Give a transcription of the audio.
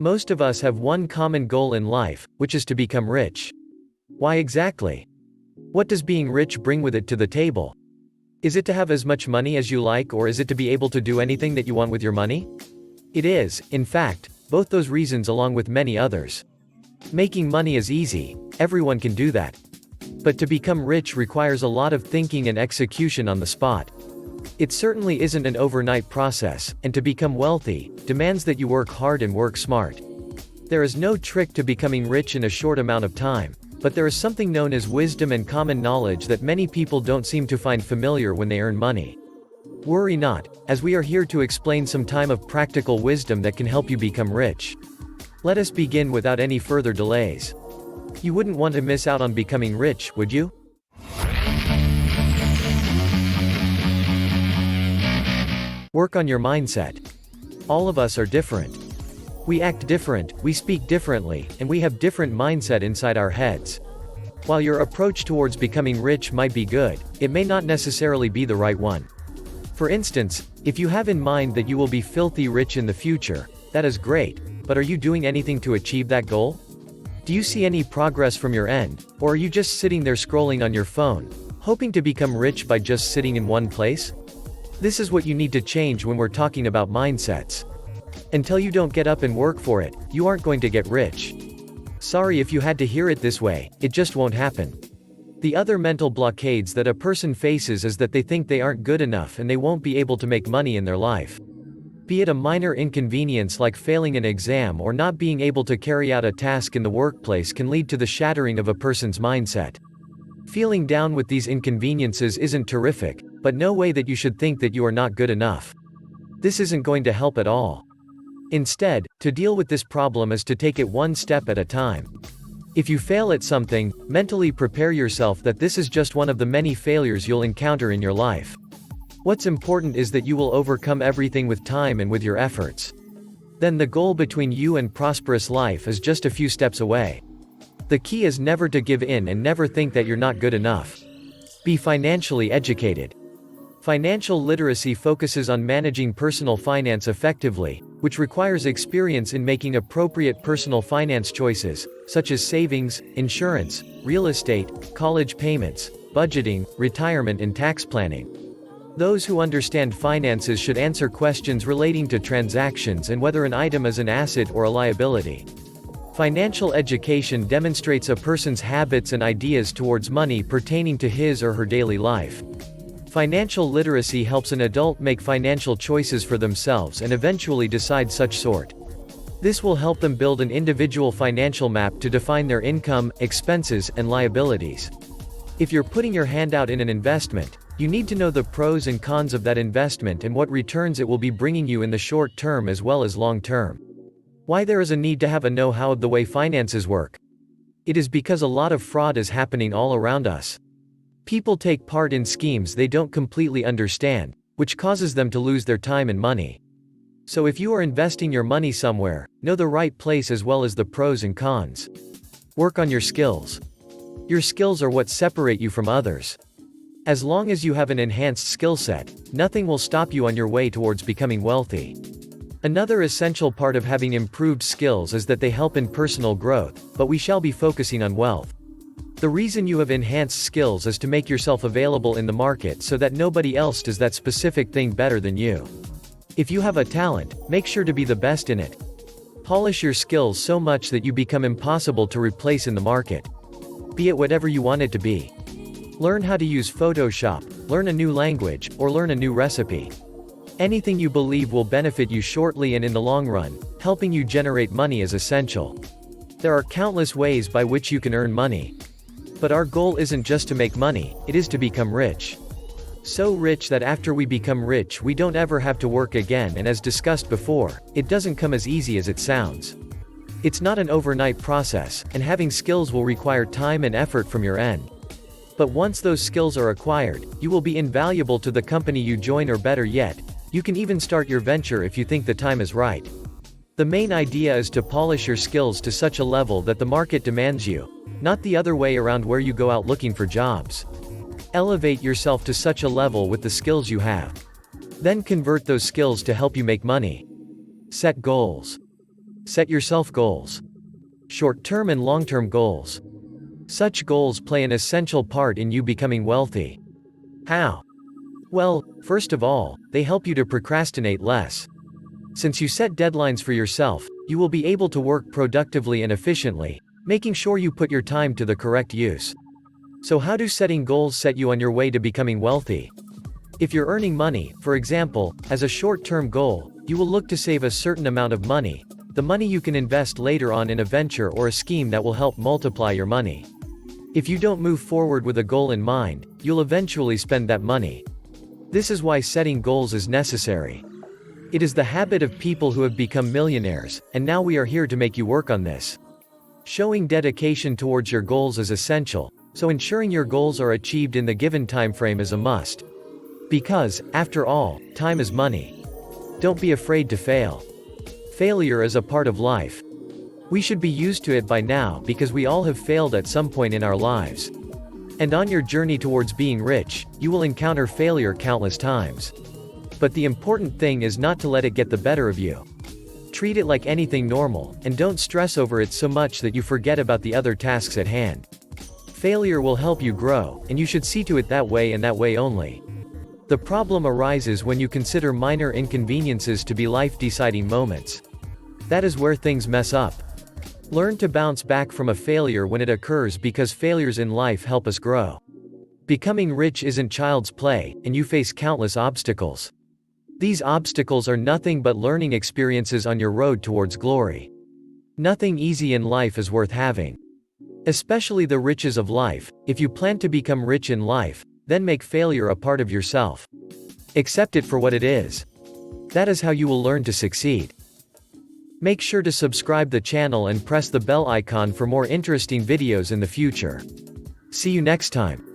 Most of us have one common goal in life, which is to become rich. Why exactly? What does being rich bring with it to the table? Is it to have as much money as you like, or is it to be able to do anything that you want with your money? It is, in fact, both those reasons along with many others. Making money is easy, everyone can do that. But to become rich requires a lot of thinking and execution on the spot. It certainly isn't an overnight process, and to become wealthy, demands that you work hard and work smart. There is no trick to becoming rich in a short amount of time, but there is something known as wisdom and common knowledge that many people don't seem to find familiar when they earn money. Worry not, as we are here to explain some time of practical wisdom that can help you become rich. Let us begin without any further delays. You wouldn't want to miss out on becoming rich, would you? Work on your mindset. All of us are different. We act different, we speak differently, and we have different mindset inside our heads. While your approach towards becoming rich might be good, it may not necessarily be the right one. For instance, if you have in mind that you will be filthy rich in the future, that is great, but are you doing anything to achieve that goal? Do you see any progress from your end, or are you just sitting there scrolling on your phone, hoping to become rich by just sitting in one place? This is what you need to change when we're talking about mindsets. Until you don't get up and work for it, you aren't going to get rich. Sorry if you had to hear it this way, it just won't happen. The other mental blockades that a person faces is that they think they aren't good enough and they won't be able to make money in their life. Be it a minor inconvenience like failing an exam or not being able to carry out a task in the workplace can lead to the shattering of a person's mindset. Feeling down with these inconveniences isn't terrific, but no way that you should think that you are not good enough. This isn't going to help at all. Instead, to deal with this problem is to take it one step at a time. If you fail at something, mentally prepare yourself that this is just one of the many failures you'll encounter in your life. What's important is that you will overcome everything with time and with your efforts. Then the goal between you and prosperous life is just a few steps away. The key is never to give in and never think that you're not good enough. Be financially educated. Financial literacy focuses on managing personal finance effectively, which requires experience in making appropriate personal finance choices, such as savings, insurance, real estate, college payments, budgeting, retirement and tax planning. Those who understand finances should answer questions relating to transactions and whether an item is an asset or a liability. Financial education demonstrates a person's habits and ideas towards money pertaining to his or her daily life. Financial literacy helps an adult make financial choices for themselves and eventually decide such sort. This will help them build an individual financial map to define their income, expenses, and liabilities. If you're putting your hand out in an investment, you need to know the pros and cons of that investment and what returns it will be bringing you in the short term as well as long term. Why there is a need to have a know-how of the way finances work? It is because a lot of fraud is happening all around us. People take part in schemes they don't completely understand, which causes them to lose their time and money. So if you are investing your money somewhere, know the right place as well as the pros and cons. Work on your skills. Your skills are what separate you from others. As long as you have an enhanced skill set, nothing will stop you on your way towards becoming wealthy. Another essential part of having improved skills is that they help in personal growth, but we shall be focusing on wealth. The reason you have enhanced skills is to make yourself available in the market so that nobody else does that specific thing better than you. If you have a talent, make sure to be the best in it. Polish your skills so much that you become impossible to replace in the market. Be it whatever you want it to be. Learn how to use Photoshop, learn a new language, or learn a new recipe. Anything you believe will benefit you shortly and in the long run, helping you generate money is essential. There are countless ways by which you can earn money. But our goal isn't just to make money, it is to become rich. So rich that after we become rich we don't ever have to work again, and as discussed before, it doesn't come as easy as it sounds. It's not an overnight process, and having skills will require time and effort from your end. But once those skills are acquired, you will be invaluable to the company you join, or better yet, you can even start your venture if you think the time is right. The main idea is to polish your skills to such a level that the market demands you, not the other way around where you go out looking for jobs. Elevate yourself to such a level with the skills you have. Then convert those skills to help you make money. Set goals. Set yourself goals. Short-term and long-term goals. Such goals play an essential part in you becoming wealthy. How? Well, first of all, they help you to procrastinate less. Since you set deadlines for yourself, you will be able to work productively and efficiently, making sure you put your time to the correct use. So how do setting goals set you on your way to becoming wealthy? If you're earning money, for example, as a short-term goal, you will look to save a certain amount of money, the money you can invest later on in a venture or a scheme that will help multiply your money. If you don't move forward with a goal in mind, you'll eventually spend that money. This is why setting goals is necessary. It is the habit of people who have become millionaires, and now we are here to make you work on this. Showing dedication towards your goals is essential, so ensuring your goals are achieved in the given time frame is a must. Because, after all, time is money. Don't be afraid to fail. Failure is a part of life. We should be used to it by now because we all have failed at some point in our lives. And on your journey towards being rich, you will encounter failure countless times. But the important thing is not to let it get the better of you. Treat it like anything normal, and don't stress over it so much that you forget about the other tasks at hand. Failure will help you grow, and you should see to it that way and that way only. The problem arises when you consider minor inconveniences to be life-deciding moments. That is where things mess up. Learn to bounce back from a failure when it occurs because failures in life help us grow. Becoming rich isn't child's play, and you face countless obstacles. These obstacles are nothing but learning experiences on your road towards glory. Nothing easy in life is worth having. Especially the riches of life. If you plan to become rich in life, then make failure a part of yourself. Accept it for what it is. That is how you will learn to succeed. Make sure to subscribe the channel and press the bell icon for more interesting videos in the future. See you next time.